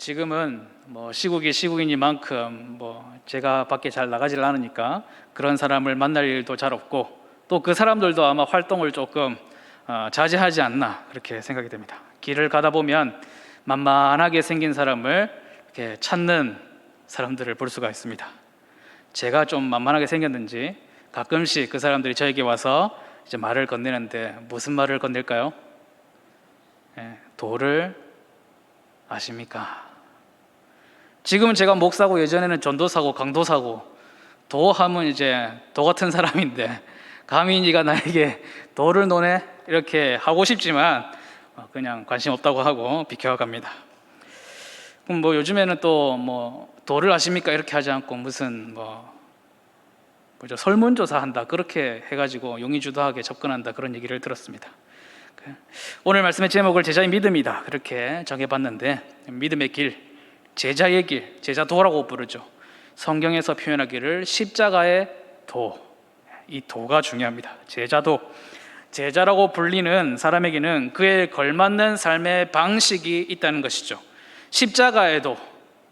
지금은 뭐 시국이 시국이니만큼 제가 밖에 잘 나가질 않으니까 그런 사람을 만날 일도 잘 없고, 또 그 사람들도 아마 활동을 조금 자제하지 않나 그렇게 생각이 됩니다. 길을 가다 보면 만만하게 생긴 사람을 이렇게 찾는 사람들을 볼 수가 있습니다. 제가 좀 만만하게 생겼는지 가끔씩 그 사람들이 저에게 와서 이제 말을 건네는데, 무슨 말을 건넬까요? 도를 아십니까? 지금은 제가 목사고 예전에는 전도사고 강도사고, 도하면 이제 도 같은 사람인데 감히 네가 나에게 도를 노네? 이렇게 하고 싶지만 그냥 관심 없다고 하고 비켜갑니다. 그럼 요즘에는 또 도를 아십니까? 이렇게 하지 않고 무슨 설문조사 한다 그렇게 해가지고 용의주도하게 접근한다, 그런 얘기를 들었습니다. 오늘 말씀의 제목을 제자의 믿음이다 그렇게 정해봤는데, 믿음의 길, 제자의 길, 제자도라고 부르죠. 성경에서 표현하기를 십자가의 도, 이 도가 중요합니다. 제자도, 제자라고 불리는 사람에게는 그에 걸맞는 삶의 방식이 있다는 것이죠. 십자가의 도,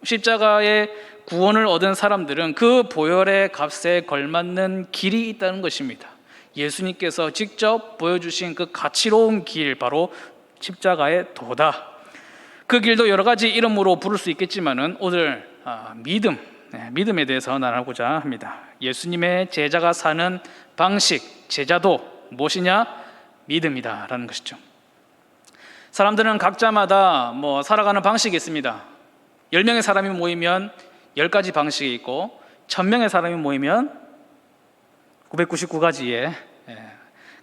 십자가의 구원을 얻은 사람들은 그 보혈의 값에 걸맞는 길이 있다는 것입니다. 예수님께서 직접 보여주신 그 가치로운 길, 바로 십자가의 도다. 그 길도 여러 가지 이름으로 부를 수 있겠지만은 오늘 믿음에 대해서 나누고자 합니다. 예수님의 제자가 사는 방식, 제자도 무엇이냐? 믿음이다라는 것이죠. 사람들은 각자마다 살아가는 방식이 있습니다. 10명의 사람이 모이면 10가지 방식이 있고, 1000명의 사람이 모이면 999가지의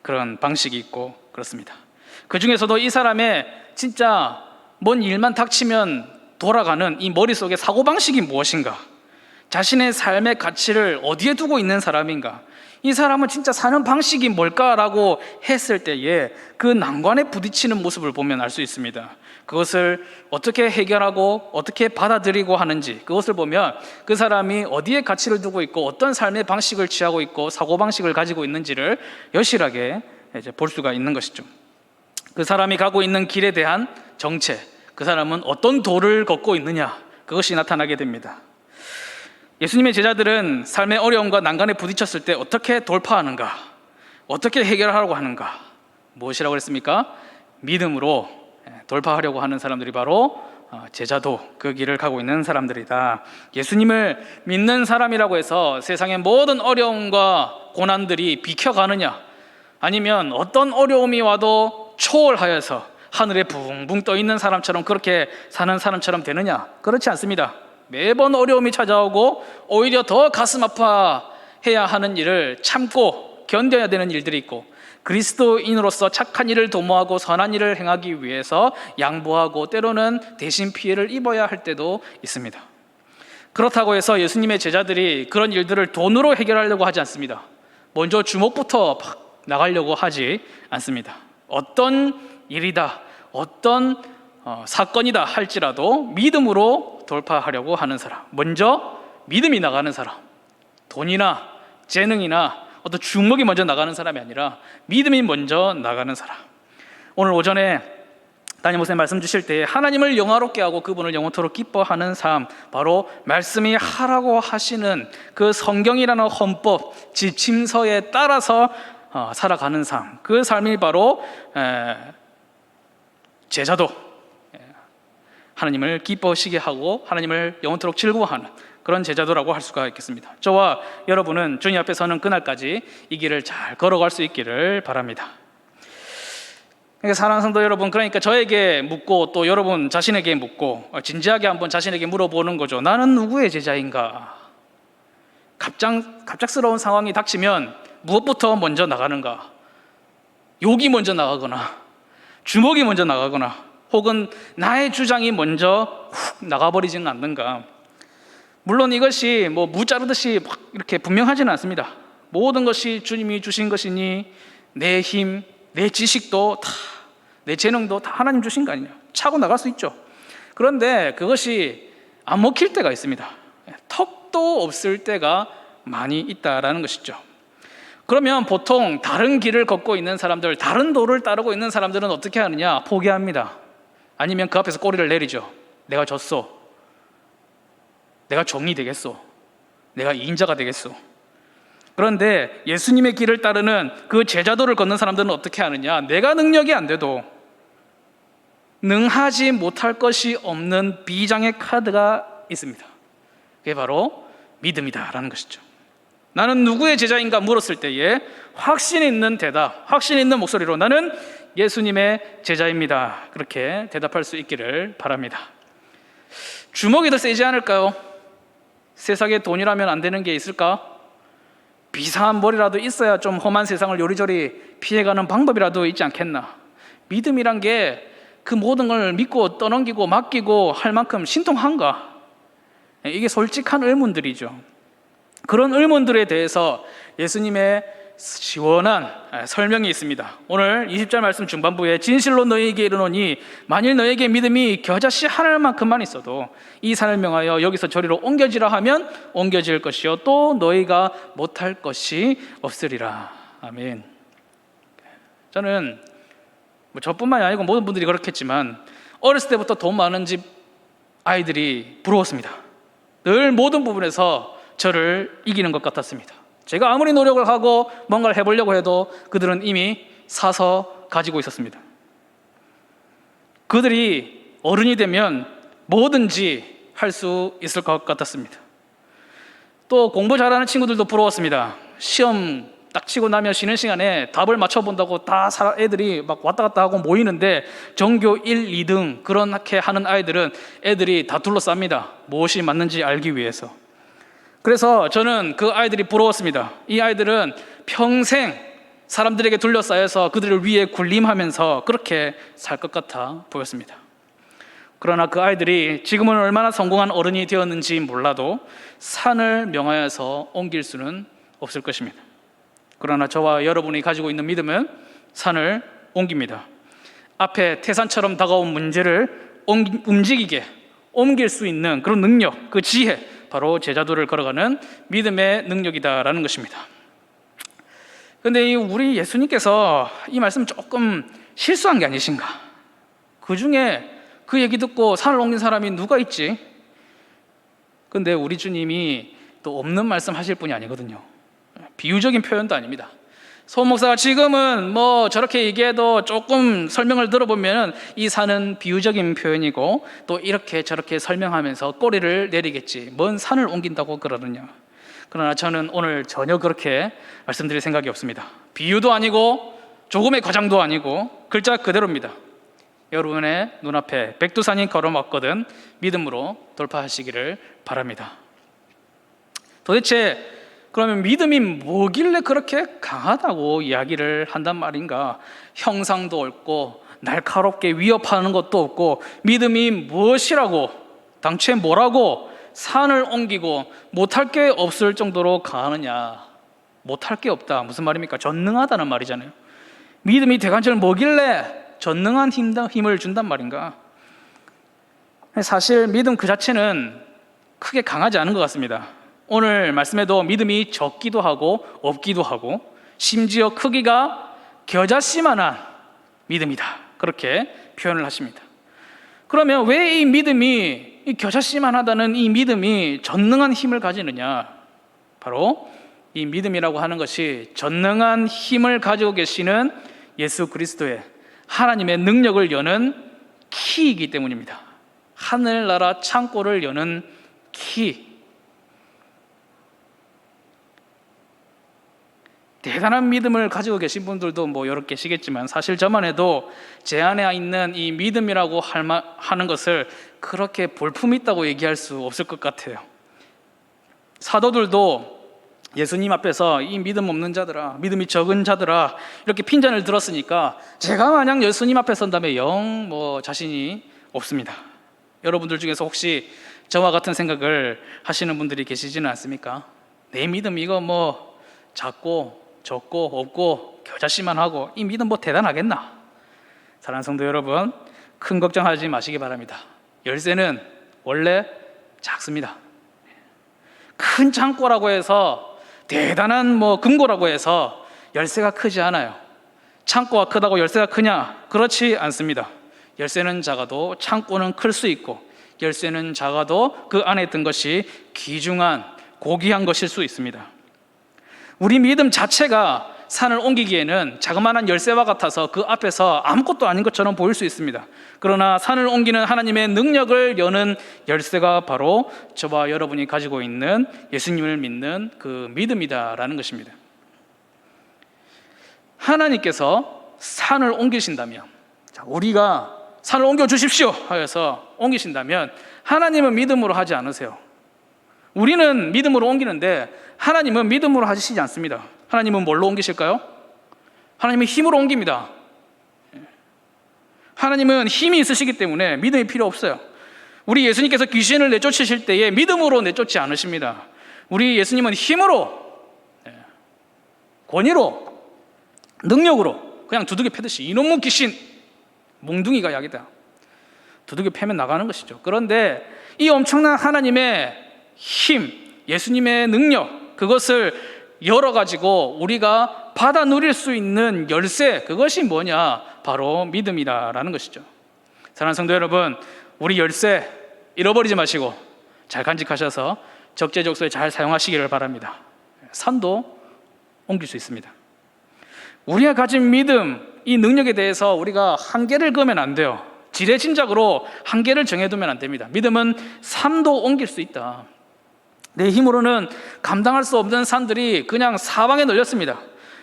그런 방식이 있고 그렇습니다. 그 중에서도 이 사람의 진짜 뭔 일만 닥치면 돌아가는 이 머릿속의 사고방식이 무엇인가, 자신의 삶의 가치를 어디에 두고 있는 사람인가, 이 사람은 진짜 사는 방식이 뭘까라고 했을 때에 그 난관에 부딪히는 모습을 보면 알 수 있습니다. 그것을 어떻게 해결하고 어떻게 받아들이고 하는지, 그것을 보면 그 사람이 어디에 가치를 두고 있고 어떤 삶의 방식을 취하고 있고 사고방식을 가지고 있는지를 여실하게 볼 수가 있는 것이죠. 그 사람이 가고 있는 길에 대한 정체, 그 사람은 어떤 도를 걷고 있느냐, 그것이 나타나게 됩니다. 예수님의 제자들은 삶의 어려움과 난간에 부딪혔을 때 어떻게 돌파하는가, 어떻게 해결하려고 하는가, 무엇이라고 그랬습니까? 믿음으로 돌파하려고 하는 사람들이 바로 제자도, 그 길을 가고 있는 사람들이다. 예수님을 믿는 사람이라고 해서 세상의 모든 어려움과 고난들이 비켜가느냐, 아니면 어떤 어려움이 와도 초월하여서 하늘에 붕붕 떠 있는 사람처럼 그렇게 사는 사람처럼 되느냐? 그렇지 않습니다. 매번 어려움이 찾아오고 오히려 더 가슴 아파해야 하는 일을 참고 견뎌야 되는 일들이 있고, 그리스도인으로서 착한 일을 도모하고 선한 일을 행하기 위해서 양보하고 때로는 대신 피해를 입어야 할 때도 있습니다. 그렇다고 해서 예수님의 제자들이 그런 일들을 돈으로 해결하려고 하지 않습니다. 먼저 주먹부터 팍 나가려고 하지 않습니다. 어떤 일이다, 어떤 사건이다 할지라도 믿음으로 돌파하려고 하는 사람, 먼저 믿음이 나가는 사람, 돈이나 재능이나 어떤 주먹이 먼저 나가는 사람이 아니라 믿음이 먼저 나가는 사람. 오늘 오전에 담임 목사님 말씀 주실 때 하나님을 영화롭게 하고 그분을 영원토록 기뻐하는 삶, 바로 말씀이 하라고 하시는 그 성경이라는 헌법 지침서에 따라서 살아가는 삶, 그 삶이 바로 제자도, 하나님을 기뻐하시게 하고 하나님을 영원토록 즐거워하는 그런 제자도라고 할 수가 있겠습니다. 저와 여러분은 주님 앞에 서는 그날까지 이 길을 잘 걸어갈 수 있기를 바랍니다. 사랑하는 성도 여러분, 그러니까 저에게 묻고 또 여러분 자신에게 묻고 진지하게 한번 자신에게 물어보는 거죠. 나는 누구의 제자인가? 갑작스러운 상황이 닥치면 무엇부터 먼저 나가는가? 욕이 먼저 나가거나 주먹이 먼저 나가거나 혹은 나의 주장이 먼저 훅 나가버리지는 않는가? 물론 이것이 무 자르듯이 막 이렇게 분명하지는 않습니다. 모든 것이 주님이 주신 것이니 내 힘, 내 지식도 다, 내 재능도 다 하나님 주신 거 아니냐, 차고 나갈 수 있죠. 그런데 그것이 안 먹힐 때가 있습니다. 턱도 없을 때가 많이 있다라는 것이죠. 그러면 보통 다른 길을 걷고 있는 사람들, 다른 도를 따르고 있는 사람들은 어떻게 하느냐? 포기합니다. 아니면 그 앞에서 꼬리를 내리죠. 내가 졌어. 내가 종이 되겠어. 내가 이인자가 되겠어. 그런데 예수님의 길을 따르는 그 제자도를 걷는 사람들은 어떻게 하느냐? 내가 능력이 안 돼도 능하지 못할 것이 없는 비장의 카드가 있습니다. 그게 바로 믿음이다라는 것이죠. 나는 누구의 제자인가 물었을 때에 확신 있는 대답, 확신 있는 목소리로 나는 예수님의 제자입니다. 그렇게 대답할 수 있기를 바랍니다. 주먹이 더 세지 않을까요? 세상에 돈이라면 안 되는 게 있을까? 비상한 머리라도 있어야 좀 험한 세상을 요리조리 피해가는 방법이라도 있지 않겠나? 믿음이란 게 그 모든 걸 믿고 떠넘기고 맡기고 할 만큼 신통한가? 이게 솔직한 의문들이죠. 그런 의문들에 대해서 예수님의 시원한 설명이 있습니다. 오늘 20절 말씀 중반부에 진실로 너희에게 이르노니 만일 너희에게 믿음이 겨자씨 하늘만큼만 있어도 이 산을 명하여 여기서 저리로 옮겨지라 하면 옮겨질 것이요 또 너희가 못할 것이 없으리라. 아멘. 저는 저뿐만이 아니고 모든 분들이 그렇겠지만 어렸을 때부터 돈 많은 집 아이들이 부러웠습니다. 늘 모든 부분에서 저를 이기는 것 같았습니다. 제가 아무리 노력을 하고 뭔가를 해보려고 해도 그들은 이미 사서 가지고 있었습니다. 그들이 어른이 되면 뭐든지 할 수 있을 것 같았습니다. 또 공부 잘하는 친구들도 부러웠습니다. 시험 딱 치고 나면 쉬는 시간에 답을 맞춰본다고 다 애들이 막 왔다 갔다 하고 모이는데 전교 1, 2등 그렇게 하는 아이들은 애들이 다 둘러쌉니다. 무엇이 맞는지 알기 위해서. 그래서 저는 그 아이들이 부러웠습니다. 이 아이들은 평생 사람들에게 둘러싸여서 그들을 위해 군림하면서 그렇게 살 것 같아 보였습니다. 그러나 그 아이들이 지금은 얼마나 성공한 어른이 되었는지 몰라도 산을 명하여서 옮길 수는 없을 것입니다. 그러나 저와 여러분이 가지고 있는 믿음은 산을 옮깁니다. 앞에 태산처럼 다가온 문제를 움직이게 옮길 수 있는 그런 능력, 그 지혜, 바로 제자도를 걸어가는 믿음의 능력이다라는 것입니다. 그런데 우리 예수님께서 이 말씀 조금 실수한 게 아니신가? 그 중에 그 얘기 듣고 산을 옮긴 사람이 누가 있지? 근데 우리 주님이 또 없는 말씀 하실 분이 아니거든요. 비유적인 표현도 아닙니다. 소 목사가 지금은 뭐 저렇게 얘기해도 조금 설명을 들어보면 이 산은 비유적인 표현이고 또 이렇게 저렇게 설명하면서 꼬리를 내리겠지. 뭔 산을 옮긴다고 그러느냐. 그러나 저는 오늘 전혀 그렇게 말씀드릴 생각이 없습니다. 비유도 아니고 조금의 과장도 아니고 글자 그대로입니다. 여러분의 눈앞에 백두산이 걸어왔거든 믿음으로 돌파하시기를 바랍니다. 도대체 그러면 믿음이 뭐길래 그렇게 강하다고 이야기를 한단 말인가? 형상도 없고 날카롭게 위협하는 것도 없고 믿음이 무엇이라고 당최 뭐라고 산을 옮기고 못할 게 없을 정도로 강하느냐? 못할 게 없다 무슨 말입니까? 전능하다는 말이잖아요. 믿음이 대관절 뭐길래 전능한 힘을 준단 말인가? 사실 믿음 그 자체는 크게 강하지 않은 것 같습니다. 오늘 말씀에도 믿음이 적기도 하고 없기도 하고 심지어 크기가 겨자씨만한 믿음이다 그렇게 표현을 하십니다. 그러면 왜 이 믿음이 이 겨자씨만하다는 이 믿음이 전능한 힘을 가지느냐? 바로 이 믿음이라고 하는 것이 전능한 힘을 가지고 계시는 예수 그리스도의 하나님의 능력을 여는 키이기 때문입니다. 하늘나라 창고를 여는 키. 대단한 믿음을 가지고 계신 분들도 뭐 여러 계시겠지만 사실 저만 해도 제 안에 있는 이 믿음이라고 하는 것을 그렇게 볼품 있다고 얘기할 수 없을 것 같아요. 사도들도 예수님 앞에서 이 믿음 없는 자들아, 믿음이 적은 자들아 이렇게 핀잔을 들었으니까 제가 만약 예수님 앞에 선다면 영 자신이 없습니다. 여러분들 중에서 혹시 저와 같은 생각을 하시는 분들이 계시지는 않습니까? 내 믿음 이거 작고 적고 없고 겨자씨만 하고 이 믿음 대단하겠나? 사랑하는 성도 여러분, 큰 걱정하지 마시기 바랍니다. 열쇠는 원래 작습니다. 큰 창고라고 해서 대단한 금고라고 해서 열쇠가 크지 않아요. 창고가 크다고 열쇠가 크냐? 그렇지 않습니다. 열쇠는 작아도 창고는 클 수 있고 열쇠는 작아도 그 안에 든 것이 귀중한 고귀한 것일 수 있습니다. 우리 믿음 자체가 산을 옮기기에는 자그마한 열쇠와 같아서 그 앞에서 아무것도 아닌 것처럼 보일 수 있습니다. 그러나 산을 옮기는 하나님의 능력을 여는 열쇠가 바로 저와 여러분이 가지고 있는 예수님을 믿는 그 믿음이다라는 것입니다. 하나님께서 산을 옮기신다면, 우리가 산을 옮겨 주십시오 하여서 옮기신다면 하나님은 믿음으로 하지 않으세요. 우리는 믿음으로 옮기는데 하나님은 믿음으로 하시지 않습니다. 하나님은 뭘로 옮기실까요? 하나님은 힘으로 옮깁니다. 하나님은 힘이 있으시기 때문에 믿음이 필요 없어요. 우리 예수님께서 귀신을 내쫓으실 때에 믿음으로 내쫓지 않으십니다. 우리 예수님은 힘으로, 권위로, 능력으로 그냥 두들겨 패듯이 이놈의 귀신, 몽둥이가 약이다, 두들겨 패면 나가는 것이죠. 그런데 이 엄청난 하나님의 힘, 예수님의 능력, 그것을 열어가지고 우리가 받아 누릴 수 있는 열쇠, 그것이 뭐냐? 바로 믿음이다라는 것이죠. 사랑하는 성도 여러분, 우리 열쇠 잃어버리지 마시고 잘 간직하셔서 적재적소에 잘 사용하시기를 바랍니다. 산도 옮길 수 있습니다. 우리가 가진 믿음, 이 능력에 대해서 우리가 한계를 그으면 안 돼요. 지레짐작으로 한계를 정해두면 안 됩니다. 믿음은 산도 옮길 수 있다. 내 힘으로는 감당할 수 없는 산들이 그냥 사방에 널렸습니다.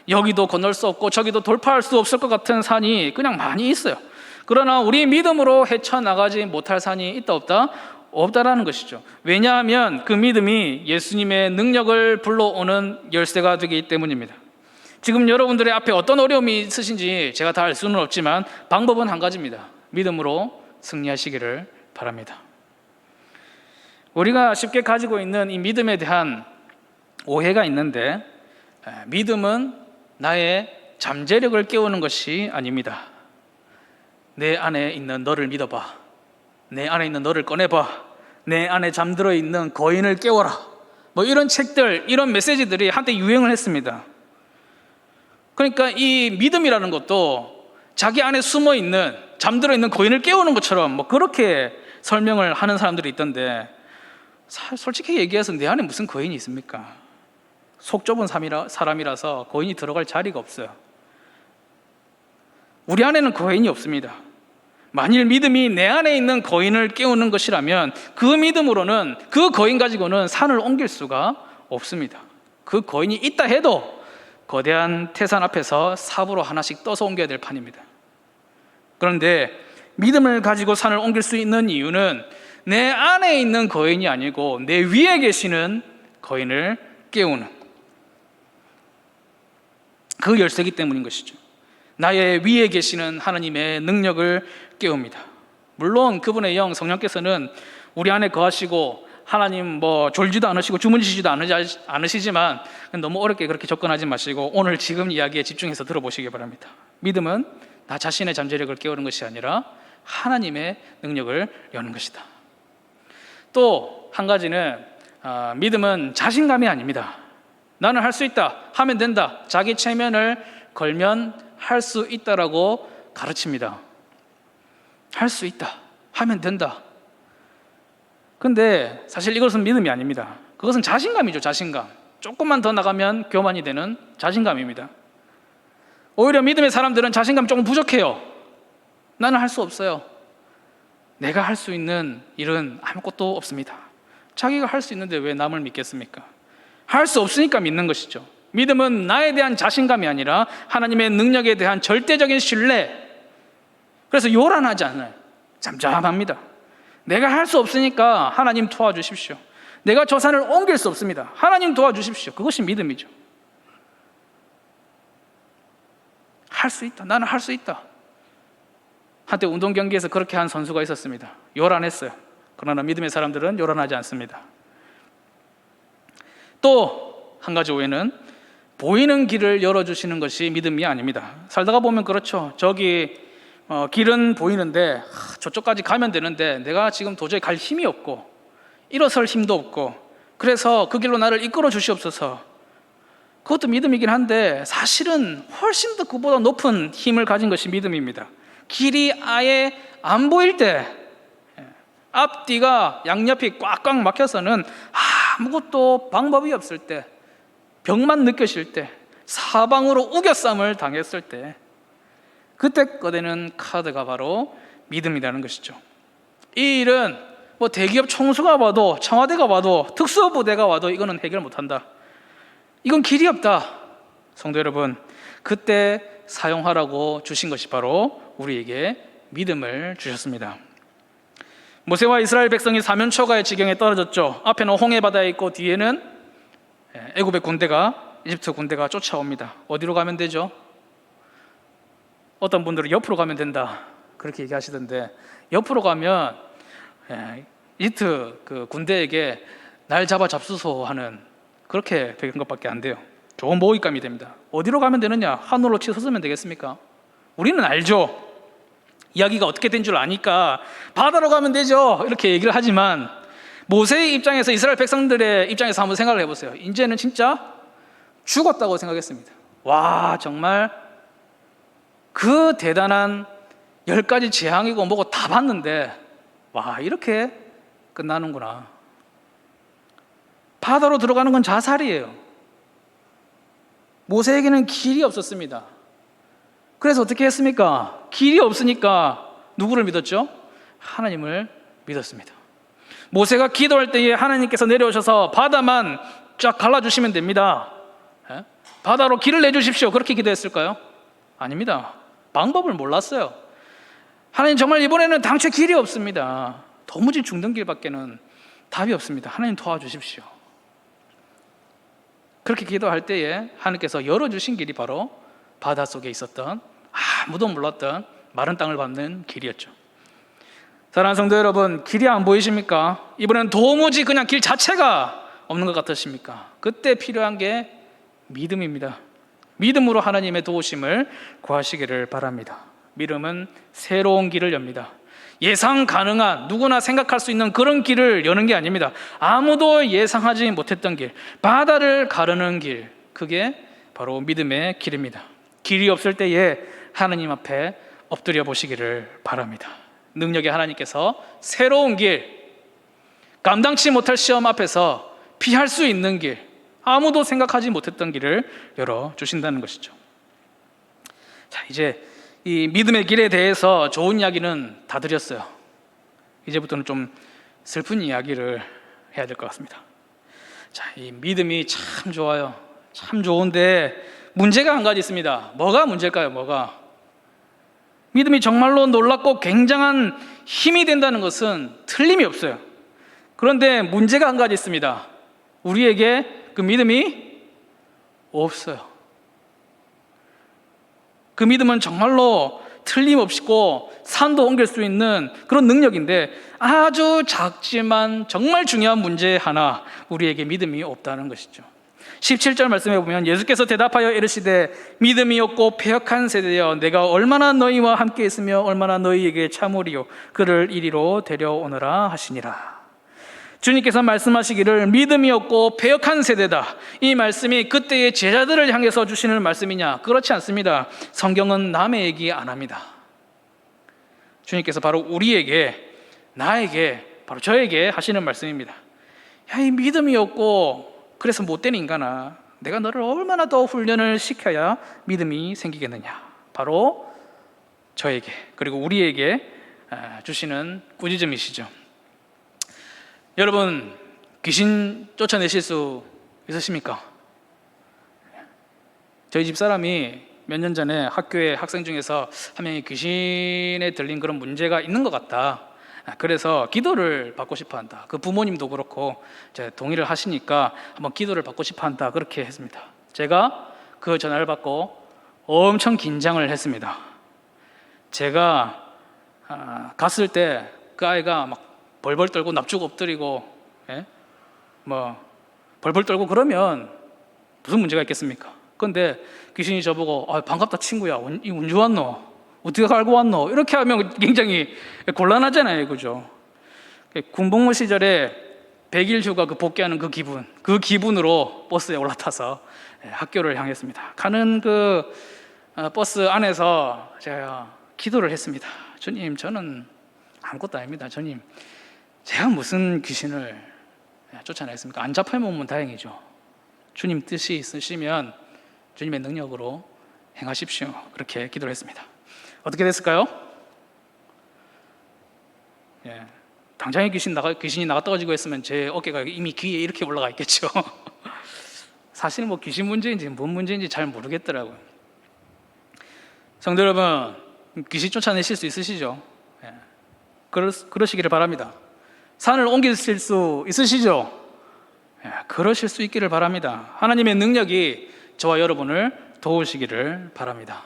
여기도 건널 수 없고 저기도 돌파할 수 없을 것 같은 산이 그냥 많이 있어요. 그러나 우리 믿음으로 헤쳐나가지 못할 산이 있다 없다? 없다라는 것이죠. 왜냐하면 그 믿음이 예수님의 능력을 불러오는 열쇠가 되기 때문입니다. 지금 여러분들의 앞에 어떤 어려움이 있으신지 제가 다 알 수는 없지만 방법은 한 가지입니다. 믿음으로 승리하시기를 바랍니다. 우리가 쉽게 가지고 있는 이 믿음에 대한 오해가 있는데, 믿음은 나의 잠재력을 깨우는 것이 아닙니다. 내 안에 있는 너를 믿어봐, 내 안에 있는 너를 꺼내봐, 내 안에 잠들어 있는 거인을 깨워라, 뭐 이런 책들, 이런 메시지들이 한때 유행을 했습니다. 그러니까 이 믿음이라는 것도 자기 안에 숨어 있는, 잠들어 있는 거인을 깨우는 것처럼 뭐 그렇게 설명을 하는 사람들이 있던데, 솔직히 얘기해서 내 안에 무슨 거인이 있습니까? 속 좁은 사람이라서 거인이 들어갈 자리가 없어요. 우리 안에는 거인이 없습니다. 만일 믿음이 내 안에 있는 거인을 깨우는 것이라면 그 믿음으로는, 그 거인 가지고는 산을 옮길 수가 없습니다. 그 거인이 있다 해도 거대한 태산 앞에서 삽으로 하나씩 떠서 옮겨야 될 판입니다. 그런데 믿음을 가지고 산을 옮길 수 있는 이유는 내 안에 있는 거인이 아니고 내 위에 계시는 거인을 깨우는 그 열쇠이기 때문인 것이죠. 나의 위에 계시는 하나님의 능력을 깨웁니다. 물론 그분의 영 성령께서는 우리 안에 거하시고 하나님 뭐 졸지도 않으시고 주무시지도 않으시지만 너무 어렵게 그렇게 접근하지 마시고 오늘 지금 이야기에 집중해서 들어보시기 바랍니다. 믿음은 나 자신의 잠재력을 깨우는 것이 아니라 하나님의 능력을 여는 것이다. 또 한 가지는 믿음은 자신감이 아닙니다. 나는 할 수 있다, 하면 된다, 자기 체면을 걸면 할 수 있다라고 가르칩니다. 할 수 있다, 하면 된다. 근데 사실 이것은 믿음이 아닙니다. 그것은 자신감이죠. 자신감. 조금만 더 나가면 교만이 되는 자신감입니다. 오히려 믿음의 사람들은 자신감 조금 부족해요. 나는 할 수 없어요. 내가 할 수 있는 일은 아무것도 없습니다. 자기가 할 수 있는데 왜 남을 믿겠습니까? 할 수 없으니까 믿는 것이죠. 믿음은 나에 대한 자신감이 아니라 하나님의 능력에 대한 절대적인 신뢰. 그래서 요란하지 않아요. 잠잠합니다. 내가 할 수 없으니까 하나님 도와주십시오. 내가 저 산을 옮길 수 없습니다. 하나님 도와주십시오. 그것이 믿음이죠. 할 수 있다. 나는 할 수 있다. 한때 운동 경기에서 그렇게 한 선수가 있었습니다. 요란했어요. 그러나 믿음의 사람들은 요란하지 않습니다. 또 한 가지 오해는 보이는 길을 열어주시는 것이 믿음이 아닙니다. 살다가 보면 그렇죠. 저기 길은 보이는데 저쪽까지 가면 되는데 내가 지금 도저히 갈 힘이 없고 일어설 힘도 없고 그래서 그 길로 나를 이끌어 주시옵소서. 그것도 믿음이긴 한데 사실은 훨씬 더 그보다 높은 힘을 가진 것이 믿음입니다. 길이 아예 안 보일 때 앞뒤가 양옆이 꽉꽉 막혀서는 아무것도 방법이 없을 때, 벽만 느껴질 때, 사방으로 우겨쌈을 당했을 때, 그때 꺼내는 카드가 바로 믿음이라는 것이죠. 이 일은 뭐 대기업 총수가 봐도, 청와대가 봐도, 특수부대가 와도 이거는 해결 못한다, 이건 길이 없다. 성도 여러분, 그때 사용하라고 주신 것이 바로 우리에게 믿음을 주셨습니다. 모세와 이스라엘 백성이 사면초가의 지경에 떨어졌죠. 앞에는 홍해 바다에 있고 뒤에는 애굽의 군대가, 이집트 군대가 쫓아옵니다. 어디로 가면 되죠? 어떤 분들은 옆으로 가면 된다 그렇게 얘기하시던데, 옆으로 가면 이집트 그 군대에게 날 잡아 잡수소 하는 그렇게 된 것밖에 안 돼요. 좋은 모의감이 됩니다. 어디로 가면 되느냐? 하늘로 치솟으면 되겠습니까? 우리는 알죠. 이야기가 어떻게 된 줄 아니까 바다로 가면 되죠 이렇게 얘기를 하지만, 모세의 입장에서, 이스라엘 백성들의 입장에서 한번 생각을 해보세요. 이제는 진짜 죽었다고 생각했습니다. 와, 정말 그 대단한 10가지 재앙이고 뭐고 다 봤는데, 와, 이렇게 끝나는구나. 바다로 들어가는 건 자살이에요. 모세에게는 길이 없었습니다. 그래서 어떻게 했습니까? 길이 없으니까 누구를 믿었죠? 하나님을 믿었습니다. 모세가 기도할 때에 하나님께서 내려오셔서 바다만 쫙 갈라주시면 됩니다. 바다로 길을 내주십시오, 그렇게 기도했을까요? 아닙니다. 방법을 몰랐어요. 하나님, 정말 이번에는 당최 길이 없습니다. 도무지 죽는 길밖에는 답이 없습니다. 하나님 도와주십시오. 그렇게 기도할 때에 하나님께서 열어주신 길이 바로 바닷속에 있었던, 아무도 몰랐던 마른 땅을 밟는 길이었죠. 사랑하는 성도 여러분, 길이 안 보이십니까? 이번엔 도무지 그냥 길 자체가 없는 것 같으십니까? 그때 필요한 게 믿음입니다. 믿음으로 하나님의 도우심을 구하시기를 바랍니다. 믿음은 새로운 길을 엽니다. 예상 가능한, 누구나 생각할 수 있는 그런 길을 여는 게 아닙니다. 아무도 예상하지 못했던 길, 바다를 가르는 길, 그게 바로 믿음의 길입니다. 길이 없을 때에 하나님 앞에 엎드려 보시기를 바랍니다. 능력의 하나님께서 새로운 길, 감당치 못할 시험 앞에서 피할 수 있는 길, 아무도 생각하지 못했던 길을 열어주신다는 것이죠. 자, 이제 이 믿음의 길에 대해서 좋은 이야기는 다 드렸어요. 이제부터는 좀 슬픈 이야기를 해야 될 것 같습니다. 자, 이 믿음이 참 좋아요. 참 좋은데 문제가 한 가지 있습니다. 뭐가 문제일까요? 뭐가? 믿음이 정말로 놀랍고 굉장한 힘이 된다는 것은 틀림이 없어요. 그런데 문제가 한 가지 있습니다. 우리에게 그 믿음이 없어요. 그 믿음은 정말로 틀림없이고 산도 옮길 수 있는 그런 능력인데, 아주 작지만 정말 중요한 문제 하나, 우리에게 믿음이 없다는 것이죠. 17절 말씀해 보면 예수께서 대답하여 이르시되 믿음이 없고 패역한 세대여, 내가 얼마나 너희와 함께 있으며 얼마나 너희에게 참으리요, 그를 이리로 데려오너라 하시니라. 주님께서 말씀하시기를 믿음이 없고 패역한 세대다. 이 말씀이 그때의 제자들을 향해서 주시는 말씀이냐? 그렇지 않습니다. 성경은 남의 얘기 안 합니다. 주님께서 바로 우리에게, 나에게, 바로 저에게 하시는 말씀입니다. 야, 이 믿음이 없고 그래서 못된 인간아, 내가 너를 얼마나 더 훈련을 시켜야 믿음이 생기겠느냐? 바로 저에게, 그리고 우리에게 주시는 꾸짖음이시죠. 여러분, 귀신 쫓아내실 수 있으십니까? 저희 집사람이 몇 년 전에 학교에 학생 중에서 한 명이 귀신에 들린 그런 문제가 있는 것 같다, 그래서 기도를 받고 싶어 한다. 그 부모님도 그렇고 이제 동의를 하시니까 한번 기도를 받고 싶어 한다, 그렇게 했습니다. 제가 그 전화를 받고 엄청 긴장을 했습니다. 제가 갔을 때 그 아이가 막 벌벌 떨고 납죽 엎드리고, 뭐 벌벌 떨고 그러면 무슨 문제가 있겠습니까? 그런데 귀신이 저보고 반갑다 친구야, 이 언제 왔노? 어떻게 알고 왔노? 이렇게 하면 굉장히 곤란하잖아요, 그죠? 군복무 시절에 100일 휴가 그 복귀하는 그 기분으로 버스에 올라타서 학교를 향했습니다. 가는 그 버스 안에서 제가 기도를 했습니다. 주님, 저는 아무것도 아닙니다. 주님, 제가 무슨 귀신을 쫓아내겠습니까? 안 잡혀먹으면 다행이죠. 주님 뜻이 있으시면 주님의 능력으로 행하십시오. 그렇게 기도를 했습니다. 어떻게 됐을까요? 당장에 귀신이 나가 떨어지고 했으면 제 어깨가 이미 귀에 이렇게 올라가 있겠죠. 사실 뭐 귀신 문제인지 뭔 문제인지 잘 모르겠더라고요. 성도 여러분, 귀신 쫓아내실 수 있으시죠? 그러시기를 바랍니다. 산을 옮기실 수 있으시죠? 그러실 수 있기를 바랍니다. 하나님의 능력이 저와 여러분을 도우시기를 바랍니다.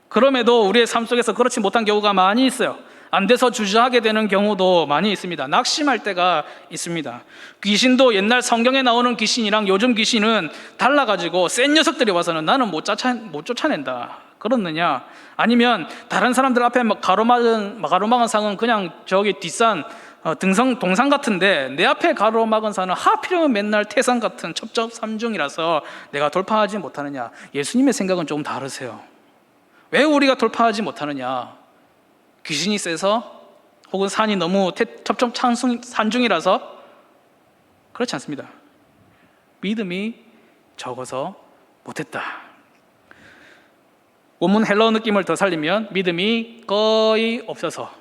그럼에도 우리의 삶 속에서 그렇지 못한 경우가 많이 있어요. 안 돼서 주저하게 되는 경우도 많이 있습니다. 낙심할 때가 있습니다. 귀신도 옛날 성경에 나오는 귀신이랑 요즘 귀신은 달라가지고 센 녀석들이 와서는 나는 못 쫓아낸다 그렇느냐, 아니면 다른 사람들 앞에 가로막은 상은 그냥 저기 뒷산 동산 같은데 내 앞에 가로막은 산은 하필이면 맨날 태산 같은 첩첩산중이라서 내가 돌파하지 못하느냐. 예수님의 생각은 조금 다르세요. 왜 우리가 돌파하지 못하느냐? 귀신이 세서, 혹은 산이 너무 첩첩산중이라서? 그렇지 않습니다. 믿음이 적어서 못했다. 원문 헬라어 느낌을 더 살리면 믿음이 거의 없어서,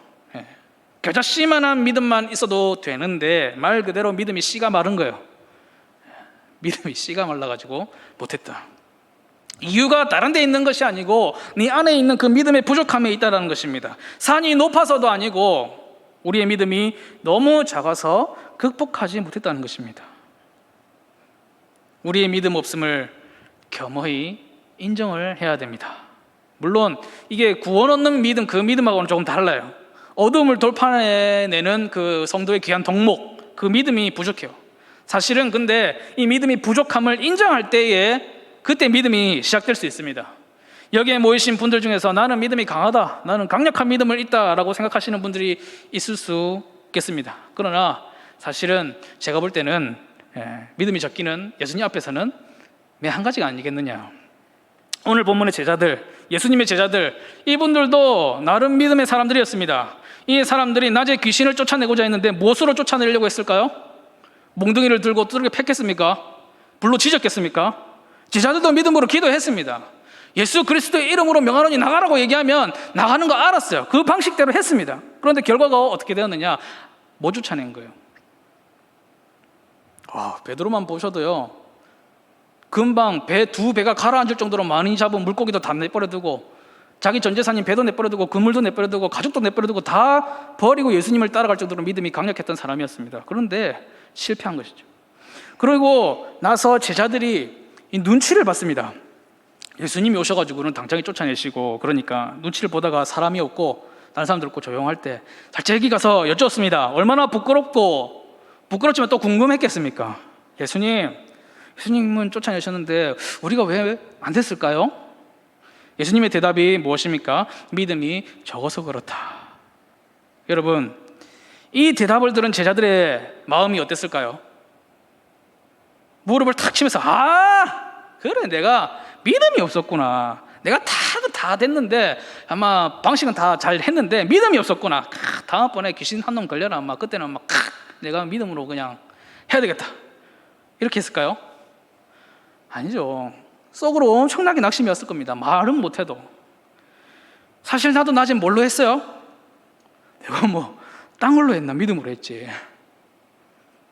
겨자씨만한 믿음만 있어도 되는데 말 그대로 믿음이 씨가 마른 거예요. 믿음이 씨가 말라가지고 못했다. 이유가 다른 데 있는 것이 아니고 네 안에 있는 그 믿음의 부족함에 있다는 것입니다. 산이 높아서도 아니고 우리의 믿음이 너무 작아서 극복하지 못했다는 것입니다. 우리의 믿음 없음을 겸허히 인정을 해야 됩니다. 물론 이게 구원 얻는 믿음, 그 믿음하고는 조금 달라요. 어둠을 돌파해내는 그 성도의 귀한 덕목, 그 믿음이 부족해요. 사실은 근데 이 믿음이 부족함을 인정할 때에 그때 믿음이 시작될 수 있습니다. 여기에 모이신 분들 중에서 나는 믿음이 강하다, 나는 강력한 믿음을 있다라고 생각하시는 분들이 있을 수 있겠습니다. 그러나 사실은 제가 볼 때는 믿음이 적기는 예수님 앞에서는 한 가지가 아니겠느냐. 오늘 본문의 제자들, 예수님의 제자들, 이분들도 나름 믿음의 사람들이었습니다. 이 사람들이 낮에 귀신을 쫓아내고자 했는데 무엇으로 쫓아내려고 했을까요? 몽둥이를 들고 두들겨 팼겠습니까? 불로 지졌겠습니까? 제자들도 믿음으로 기도했습니다. 예수 그리스도의 이름으로 명하노니 나가라고 얘기하면 나가는 거 알았어요. 그 방식대로 했습니다. 그런데 결과가 어떻게 되었느냐? 못 쫓아낸 거예요. 베드로만 보셔도요, 금방 두 배가 가라앉을 정도로 많이 잡은 물고기도 다 내버려두고, 자기 전 재산인 배도 내버려두고, 그물도 내버려두고, 가족도 내버려두고 다 버리고 예수님을 따라갈 정도로 믿음이 강력했던 사람이었습니다. 그런데 실패한 것이죠. 그리고 나서 제자들이 이 눈치를 봤습니다. 예수님이 오셔가지고는 당장에 쫓아내시고, 그러니까 눈치를 보다가 사람이 없고 다른 사람들 없고 조용할 때 살짝 가서 여쭈었습니다. 얼마나 부끄럽지만 또 궁금했겠습니까? 예수님은 쫓아내셨는데 우리가 왜 안 됐을까요? 예수님의 대답이 무엇입니까? 믿음이 적어서 그렇다. 여러분, 이 대답을 들은 제자들의 마음이 어땠을까요? 무릎을 탁 치면서 그래, 내가 믿음이 없었구나. 내가 다 됐는데, 아마 방식은 다 잘 했는데 믿음이 없었구나. 다음번에 귀신 한 놈 걸려라. 그때는 내가 믿음으로 그냥 해야 되겠다. 이렇게 했을까요? 아니죠. 속으로 엄청나게 낙심이었을 겁니다. 말은 못해도. 사실 나도 낮에 뭘로 했어요? 내가 딴 걸로 했나? 믿음으로 했지.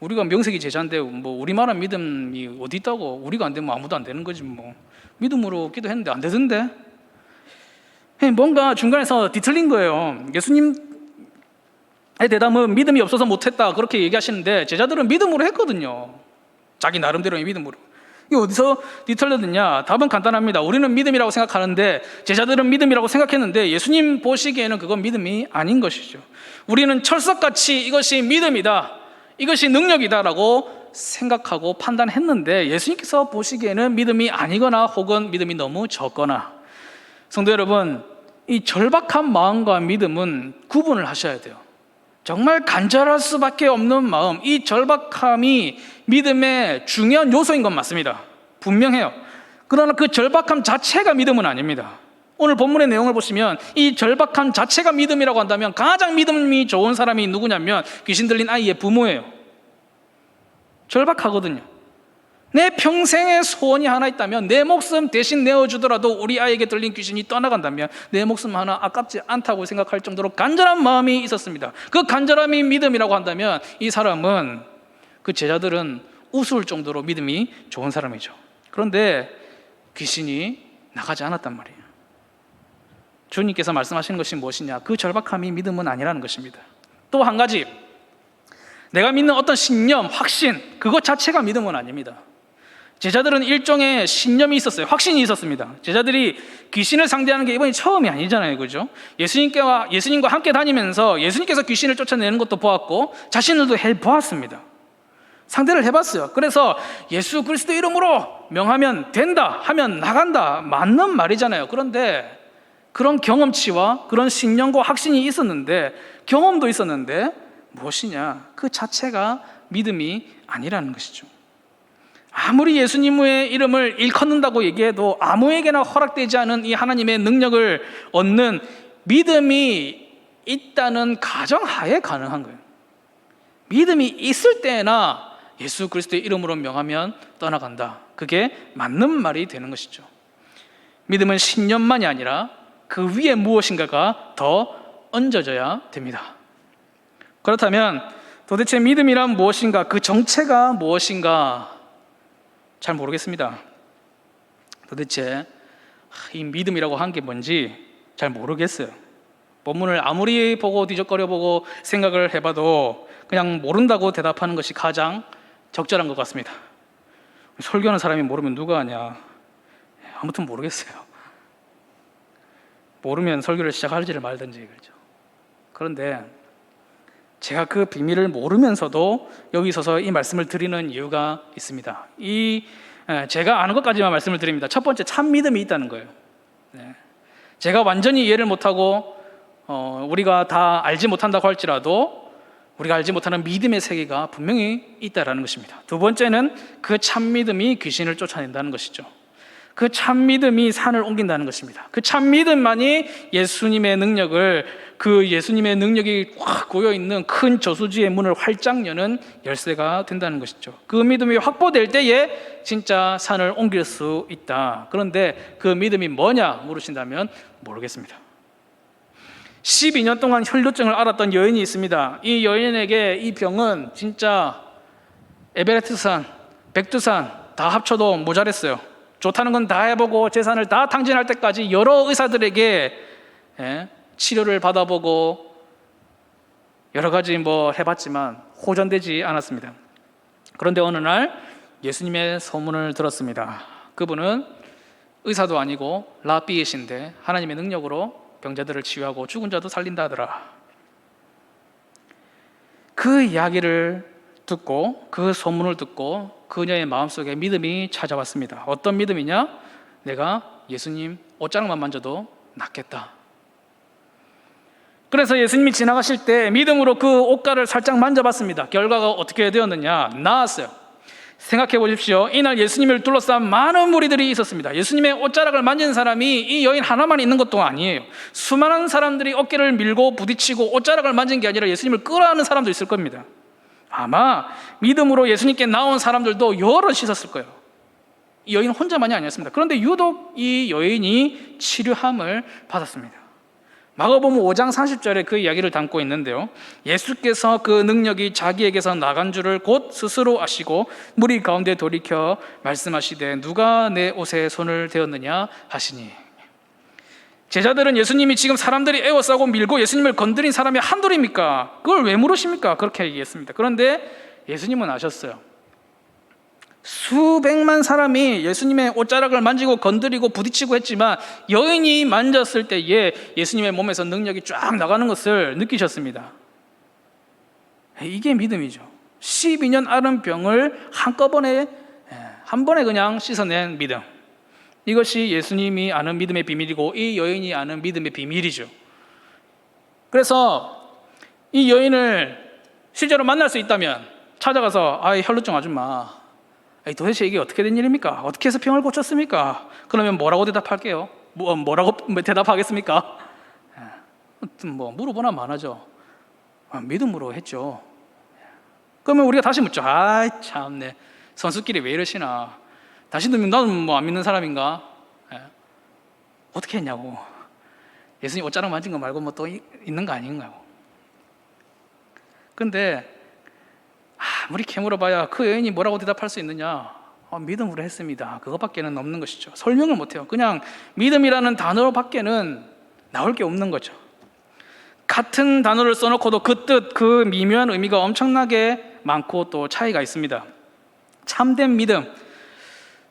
우리가 명색이 제자인데 우리만한 믿음이 어디 있다고. 우리가 안 되면 아무도 안 되는 거지 믿음으로 기도했는데 안 되던데. 뭔가 중간에서 뒤틀린 거예요. 예수님의 대답은 믿음이 없어서 못했다 그렇게 얘기하시는데 제자들은 믿음으로 했거든요. 자기 나름대로의 믿음으로. 이게 어디서 뒤틀렸느냐? 답은 간단합니다. 우리는 믿음이라고 생각하는데 제자들은 믿음이라고 생각했는데 예수님 보시기에는 그건 믿음이 아닌 것이죠. 우리는 철석같이 이것이 믿음이다, 이것이 능력이다라고 생각하고 판단했는데 예수님께서 보시기에는 믿음이 아니거나 혹은 믿음이 너무 적거나. 성도 여러분, 이 절박한 마음과 믿음은 구분을 하셔야 돼요. 정말 간절할 수밖에 없는 마음, 이 절박함이 믿음의 중요한 요소인 건 맞습니다. 분명해요. 그러나 그 절박함 자체가 믿음은 아닙니다. 오늘 본문의 내용을 보시면 이 절박함 자체가 믿음이라고 한다면 가장 믿음이 좋은 사람이 누구냐면 귀신 들린 아이의 부모예요. 절박하거든요. 내 평생의 소원이 하나 있다면 내 목숨 대신 내어주더라도 우리 아이에게 들린 귀신이 떠나간다면 내 목숨 하나 아깝지 않다고 생각할 정도로 간절한 마음이 있었습니다. 그 간절함이 믿음이라고 한다면 이 사람은, 그 제자들은 우스울 정도로 믿음이 좋은 사람이죠. 그런데 귀신이 나가지 않았단 말이에요. 주님께서 말씀하시는 것이 무엇이냐? 그 절박함이 믿음은 아니라는 것입니다. 또 한 가지, 내가 믿는 어떤 신념, 확신, 그것 자체가 믿음은 아닙니다. 제자들은 일종의 신념이 있었어요. 확신이 있었습니다. 제자들이 귀신을 상대하는 게 이번이 처음이 아니잖아요, 그죠? 예수님과 함께 다니면서 예수님께서 귀신을 쫓아내는 것도 보았고 자신들도 해보았습니다. 상대를 해봤어요. 그래서 예수 그리스도 이름으로 명하면 된다, 하면 나간다, 맞는 말이잖아요. 그런데 그런 경험치와 그런 신념과 확신이 있었는데, 경험도 있었는데 무엇이냐? 그 자체가 믿음이 아니라는 것이죠. 아무리 예수님의 이름을 일컫는다고 얘기해도 아무에게나 허락되지 않은 이 하나님의 능력을 얻는 믿음이 있다는 가정하에 가능한 거예요. 믿음이 있을 때나 예수 그리스도의 이름으로 명하면 떠나간다, 그게 맞는 말이 되는 것이죠. 믿음은 신념만이 아니라 그 위에 무엇인가가 더 얹어져야 됩니다. 그렇다면 도대체 믿음이란 무엇인가, 그 정체가 무엇인가 잘 모르겠습니다. 도대체 이 믿음이라고 한 게 뭔지 잘 모르겠어요. 본문을 아무리 보고 뒤적거려 보고 생각을 해봐도 그냥 모른다고 대답하는 것이 가장 적절한 것 같습니다. 설교하는 사람이 모르면 누가 하냐? 아무튼 모르겠어요. 모르면 설교를 시작할지를 말든지, 그렇죠? 그런데 제가 그 비밀을 모르면서도 여기 서서 이 말씀을 드리는 이유가 있습니다. 제가 아는 것까지만 말씀을 드립니다. 첫 번째, 참 믿음이 있다는 거예요. 제가 완전히 이해를 못하고 우리가 다 알지 못한다고 할지라도 우리가 알지 못하는 믿음의 세계가 분명히 있다는 것입니다. 두 번째는 그 참 믿음이 귀신을 쫓아낸다는 것이죠. 그 참 믿음이 산을 옮긴다는 것입니다. 그 참 믿음만이 예수님의 능력을, 그 예수님의 능력이 확 고여있는 큰 저수지의 문을 활짝 여는 열쇠가 된다는 것이죠. 그 믿음이 확보될 때에 진짜 산을 옮길 수 있다. 그런데 그 믿음이 뭐냐 물으신다면 모르겠습니다. 12년 동안 혈루증을 앓았던 여인이 있습니다. 이 여인에게 이 병은 진짜 에베레스트산, 백두산 다 합쳐도 모자랐어요. 좋다는 건 다 해보고 재산을 다 탕진할 때까지 여러 의사들에게 치료를 받아보고 여러 가지 해봤지만 호전되지 않았습니다. 그런데 어느 날 예수님의 소문을 들었습니다. 그분은 의사도 아니고 라삐이신데 하나님의 능력으로 병자들을 치유하고 죽은 자도 살린다 하더라. 그 이야기를 듣고, 그 소문을 듣고 그녀의 마음속에 믿음이 찾아왔습니다. 어떤 믿음이냐? 내가 예수님 옷자락만 만져도 낫겠다. 그래서 예수님이 지나가실 때 믿음으로 그 옷가를 살짝 만져봤습니다. 결과가 어떻게 되었느냐? 나았어요. 생각해 보십시오. 이날 예수님을 둘러싼 많은 무리들이 있었습니다. 예수님의 옷자락을 만진 사람이 이 여인 하나만 있는 것도 아니에요. 수많은 사람들이 어깨를 밀고 부딪히고 옷자락을 만진 게 아니라 예수님을 끌어안는 사람도 있을 겁니다. 아마 믿음으로 예수님께 나온 사람들도 여럿 있었을 거예요. 이 여인 혼자만이 아니었습니다. 그런데 유독 이 여인이 치료함을 받았습니다. 마가복음 5장 40절에 그 이야기를 담고 있는데요, 예수께서 그 능력이 자기에게서 나간 줄을 곧 스스로 아시고 무리 가운데 돌이켜 말씀하시되 누가 내 옷에 손을 대었느냐 하시니. 제자들은 예수님이 지금 사람들이 에워싸고 밀고 예수님을 건드린 사람이 한둘입니까? 그걸 왜 물으십니까? 그렇게 얘기했습니다. 그런데 예수님은 아셨어요. 수백만 사람이 예수님의 옷자락을 만지고 건드리고 부딪히고 했지만 여인이 만졌을 때에 예수님의 몸에서 능력이 쫙 나가는 것을 느끼셨습니다. 이게 믿음이죠. 12년 앓은 병을 한 번에 그냥 씻어낸 믿음. 이것이 예수님이 아는 믿음의 비밀이고 이 여인이 아는 믿음의 비밀이죠. 그래서 이 여인을 실제로 만날 수 있다면 찾아가서 혈루증 아줌마, 도대체 이게 어떻게 된 일입니까? 어떻게 해서 병을 고쳤습니까? 그러면 뭐라고 대답할게요? 뭐라고 대답하겠습니까? 뭐 물어보나 마나죠. 믿음으로 했죠. 그러면 우리가 다시 묻죠. 아이 참네, 선수끼리 왜 이러시나. 당신들 나는 뭐 안 믿는 사람인가? 어떻게 했냐고. 예수님 옷자락 만진 거 말고 뭐 또 있는 거 아닌가요? 근데 아무리 캐물어봐야 그 여인이 뭐라고 대답할 수 있느냐? 믿음으로 했습니다. 그것밖에는 없는 것이죠. 설명을 못해요. 그냥 믿음이라는 단어로밖에는 나올 게 없는 거죠. 같은 단어를 써놓고도 그 뜻, 그 미묘한 의미가 엄청나게 많고 또 차이가 있습니다. 참된 믿음,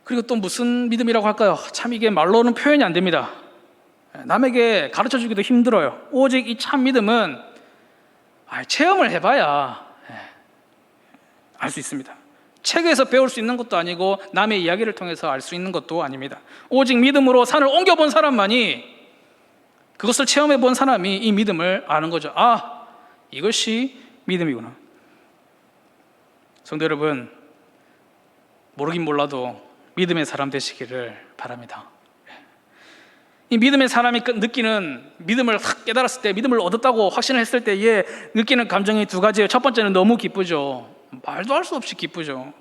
그리고 또 무슨 믿음이라고 할까요? 참 이게 말로는 표현이 안 됩니다. 남에게 가르쳐주기도 힘들어요. 오직 이 참 믿음은 체험을 해봐야 알 수 있습니다. 책에서 배울 수 있는 것도 아니고 남의 이야기를 통해서 알 수 있는 것도 아닙니다. 오직 믿음으로 산을 옮겨본 사람만이, 그것을 체험해 본 사람이 이 믿음을 아는 거죠. 이것이 믿음이구나. 성도 여러분, 모르긴 몰라도 믿음의 사람 되시기를 바랍니다. 이 믿음의 사람이 느끼는, 믿음을 확 깨달았을 때, 믿음을 얻었다고 확신을 했을 때에 느끼는 감정이 두 가지예요. 첫 번째는 너무 기쁘죠. 말도 할 수 없이 기쁘죠.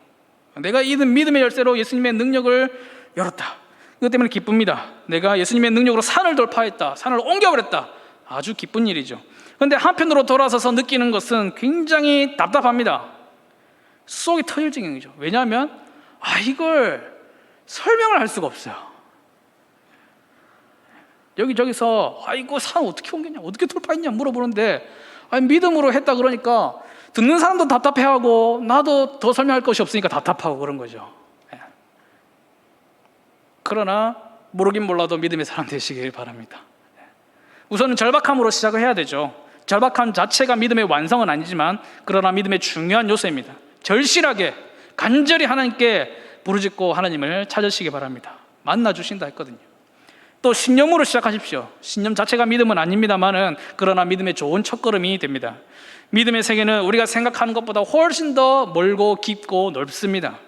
내가 이 믿음의 열쇠로 예수님의 능력을 열었다. 이것 때문에 기쁩니다. 내가 예수님의 능력으로 산을 돌파했다, 산을 옮겨버렸다. 아주 기쁜 일이죠. 그런데 한편으로 돌아서서 느끼는 것은 굉장히 답답합니다. 속이 터질 지경이죠. 왜냐하면 이걸 설명을 할 수가 없어요. 여기저기서 이거 산 어떻게 옮겼냐, 어떻게 돌파했냐 물어보는데 믿음으로 했다 그러니까 듣는 사람도 답답해하고 나도 더 설명할 것이 없으니까 답답하고 그런 거죠. 그러나 모르긴 몰라도 믿음의 사람 되시길 바랍니다. 우선은 절박함으로 시작을 해야 되죠. 절박함 자체가 믿음의 완성은 아니지만 그러나 믿음의 중요한 요소입니다. 절실하게 간절히 하나님께 부르짖고 하나님을 찾으시기 바랍니다. 만나 주신다 했거든요. 또 신념으로 시작하십시오. 신념 자체가 믿음은 아닙니다만은 그러나 믿음의 좋은 첫걸음이 됩니다. 믿음의 세계는 우리가 생각하는 것보다 훨씬 더 멀고 깊고 넓습니다.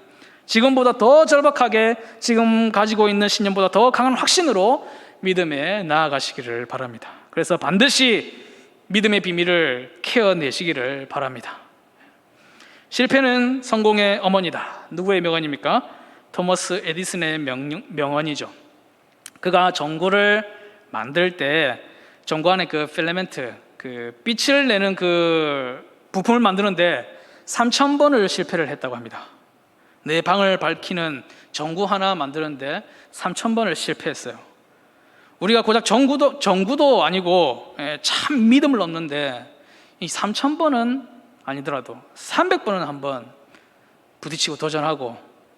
지금보다 더 절박하게 지금 가지고 있는 신념보다 더 강한 확신으로 믿음에 나아가시기를 바랍니다. 그래서 반드시 믿음의 비밀을 캐어내시기를 바랍니다. 실패는 성공의 어머니다. 누구의 명언입니까? 토머스 에디슨의 명언이죠. 그가 전구를 만들 때 전구 안에 그 필라멘트, 그 빛을 내는 그 부품을 만드는데 3,000번을 실패를 했다고 합니다. 내 방을 밝히는 전구 하나 만드는데 3,000번을 실패했어요. 우리가 고작 전구도 아니고 참 믿음을 얻는데 이 3,000번은 아니더라도 300번은 한번 부딪히고 도전하고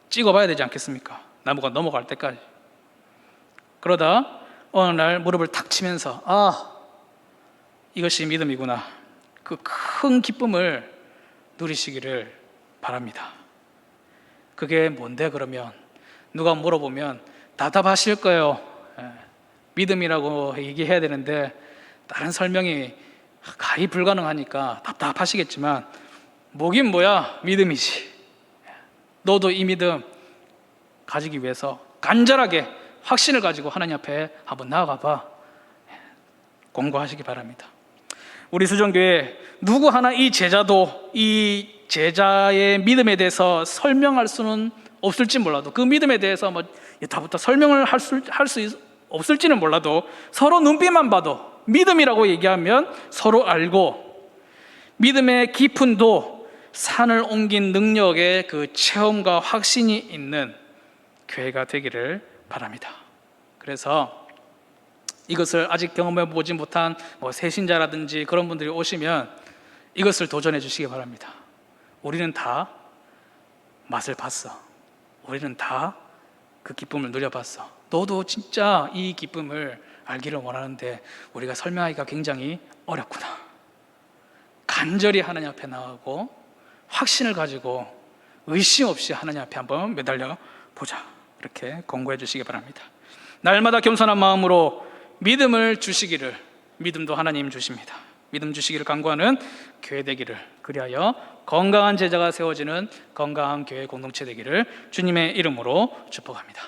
찍어봐야 되지 않겠습니까? 나무가 넘어갈 때까지. 그러다 어느 날 무릎을 탁 치면서 이것이 믿음이구나, 그 큰 기쁨을 누리시기를 바랍니다. 그게 뭔데 그러면? 누가 물어보면 답답하실 거예요. 믿음이라고 얘기해야 되는데 다른 설명이 가히 불가능하니까 답답하시겠지만 뭐긴 뭐야, 믿음이지. 너도 이 믿음 가지기 위해서 간절하게 확신을 가지고 하나님 앞에 한번 나아가 봐. 공고하시기 바랍니다. 우리 수정교회 누구 하나 이 제자의 믿음에 대해서 설명할 수는 없을지 몰라도, 그 믿음에 대해서 뭐 여타부터 설명을 할 수 없을지는 몰라도 서로 눈빛만 봐도 믿음이라고 얘기하면 서로 알고 믿음의 깊은도 산을 옮긴 능력의 그 체험과 확신이 있는 교회가 되기를 바랍니다. 그래서 이것을 아직 경험해 보지 못한 새신자라든지 그런 분들이 오시면 이것을 도전해 주시기 바랍니다. 우리는 다 맛을 봤어. 우리는 다 그 기쁨을 누려봤어. 너도 진짜 이 기쁨을 알기를 원하는데 우리가 설명하기가 굉장히 어렵구나. 간절히 하나님 앞에 나가고 확신을 가지고 의심 없이 하나님 앞에 한번 매달려 보자. 이렇게 권고해 주시기 바랍니다. 날마다 겸손한 마음으로 믿음을 주시기를, 믿음도 하나님 주십니다. 믿음 주시기를 간구하는 교회 되기를, 그리하여 건강한 제자가 세워지는 건강한 교회 공동체 되기를 주님의 이름으로 축복합니다.